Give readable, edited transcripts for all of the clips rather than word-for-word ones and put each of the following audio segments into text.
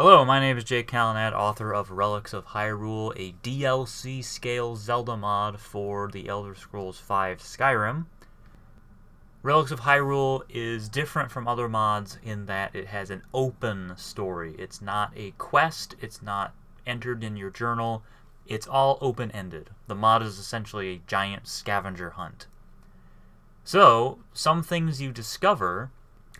Hello, my name is Jake Callanan, author of Relics of Hyrule, a DLC-scale Zelda mod for the Elder Scrolls V Skyrim. Relics of Hyrule is different from other mods in that it has an open story. It's not a quest, it's not entered in your journal, it's all open-ended. The mod is essentially a giant scavenger hunt. So, some things you discover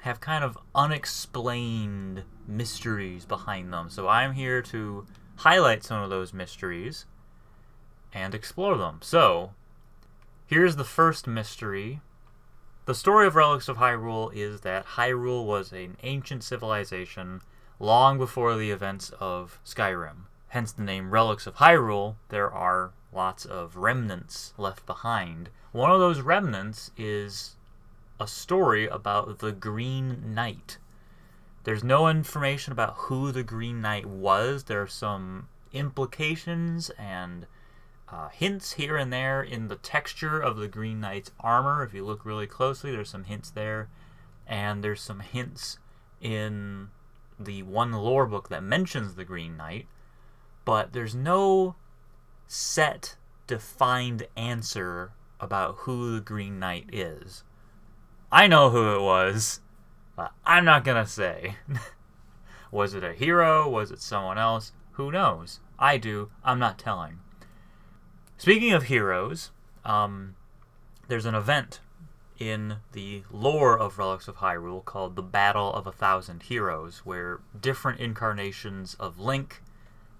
have kind of unexplained mysteries behind them. So I'm here to highlight some of those mysteries and explore them. So, here's the first mystery. The story of Relics of Hyrule is that Hyrule was an ancient civilization long before the events of Skyrim. Hence the name Relics of Hyrule. There are lots of remnants left behind. One of those remnants is a story about the Green Knight. There's no information about who the Green Knight was. There are some implications and hints here and there in the texture of the Green Knight's armor. If you look really closely, there's some hints there. And there's some hints in the one lore book that mentions the Green Knight. But there's no set, defined answer about who the Green Knight is. I know who it was, but I'm not gonna say. Was it a hero? Was it someone else? Who knows? I do. I'm not telling. Speaking of heroes, there's an event in the lore of Relics of Hyrule called the Battle of 1,000 Heroes, where different incarnations of Link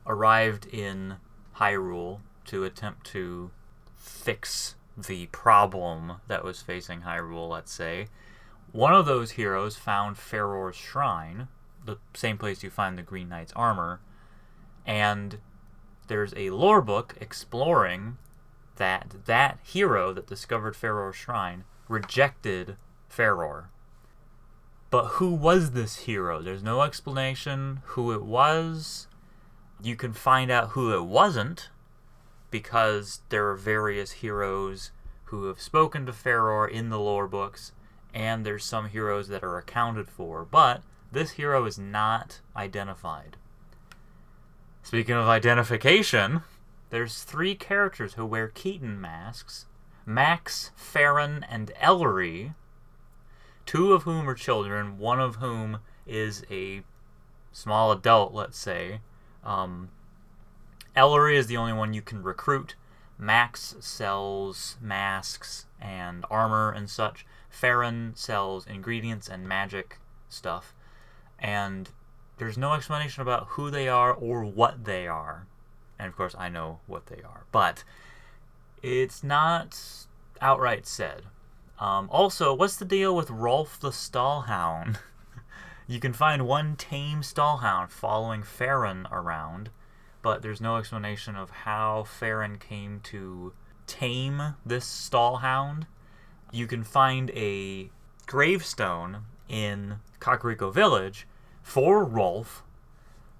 arrived in Hyrule to attempt to fix the problem that was facing Hyrule, let's say. One of those heroes found Farore's Shrine, the same place you find the Green Knight's armor, and there's a lore book exploring that hero that discovered Farore's Shrine rejected Farore. But who was this hero? There's no explanation who it was. You can find out who it wasn't, because there are various heroes who have spoken to Farore in the lore books, and there's some heroes that are accounted for, but this hero is not identified. Speaking of identification, there's 3 characters who wear Keaton Masks: Max, Farron, and Ellery, 2 of whom are children, one of whom is a small adult, let's say. Ellery is the only one you can recruit. Max sells masks and armor and such. Farron sells ingredients and magic stuff. And there's no explanation about who they are or what they are. And of course, I know what they are. But it's not outright said. Also, what's the deal with Rolf the Stallhound? You can find one tame Stallhound following Farron around, but there's no explanation of how Farron came to tame this Stallhound. You can find a gravestone in Kakariko Village for Rolf,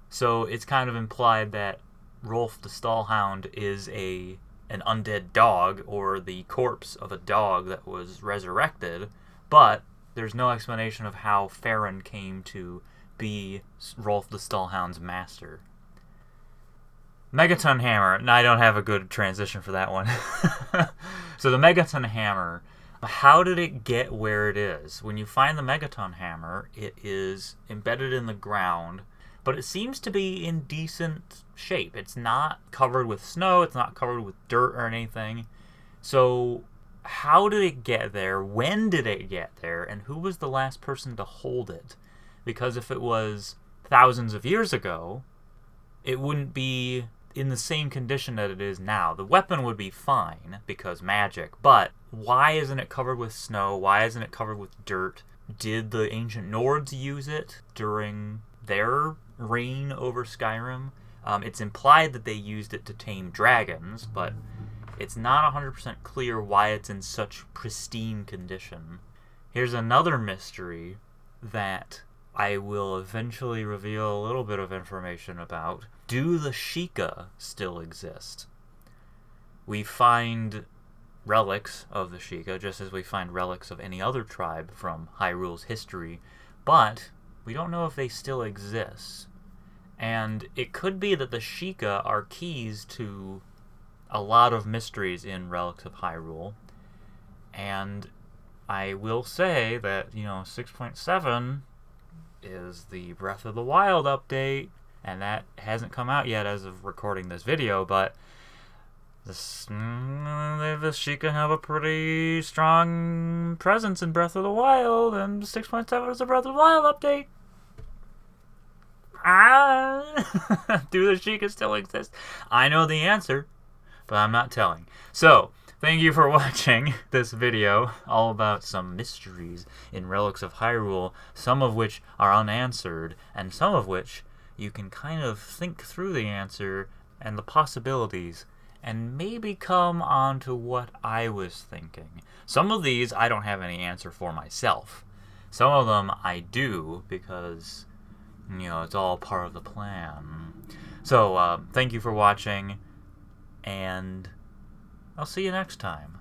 so it's kind of implied that Rolf the Stallhound is an undead dog, or the corpse of a dog that was resurrected, but there's no explanation of how Farron came to be Rolf the Stallhound's master. Megaton Hammer. No, I don't have a good transition for that one. So the Megaton Hammer, how did it get where it is? When you find the Megaton Hammer, it is embedded in the ground, but it seems to be in decent shape. It's not covered with snow, it's not covered with dirt or anything. So how did it get there? When did it get there? And who was the last person to hold it? Because if it was thousands of years ago, it wouldn't be in the same condition that it is now. The weapon would be fine because magic, but why isn't it covered with snow? Why isn't it covered with dirt? Did the ancient Nords use it during their reign over Skyrim? It's implied that they used it to tame dragons, but it's not 100% clear why it's in such pristine condition. Here's another mystery that I will eventually reveal a little bit of information about. Do the Sheikah still exist? We find relics of the Sheikah, just as we find relics of any other tribe from Hyrule's history, but we don't know if they still exist. And it could be that the Sheikah are keys to a lot of mysteries in Relics of Hyrule. And I will say that, 6.7 is the Breath of the Wild update, and that hasn't come out yet as of recording this video, but the Sheikah have a pretty strong presence in Breath of the Wild, and 6.7 is a Breath of the Wild update. Do the Sheikah still exist? I know the answer, but I'm not telling. So, thank you for watching this video all about some mysteries in Relics of Hyrule, some of which are unanswered, and some of which you can kind of think through the answer and the possibilities, and maybe come on to what I was thinking. Some of these I don't have any answer for myself. Some of them I do, because, it's all part of the plan. So, thank you for watching, and I'll see you next time.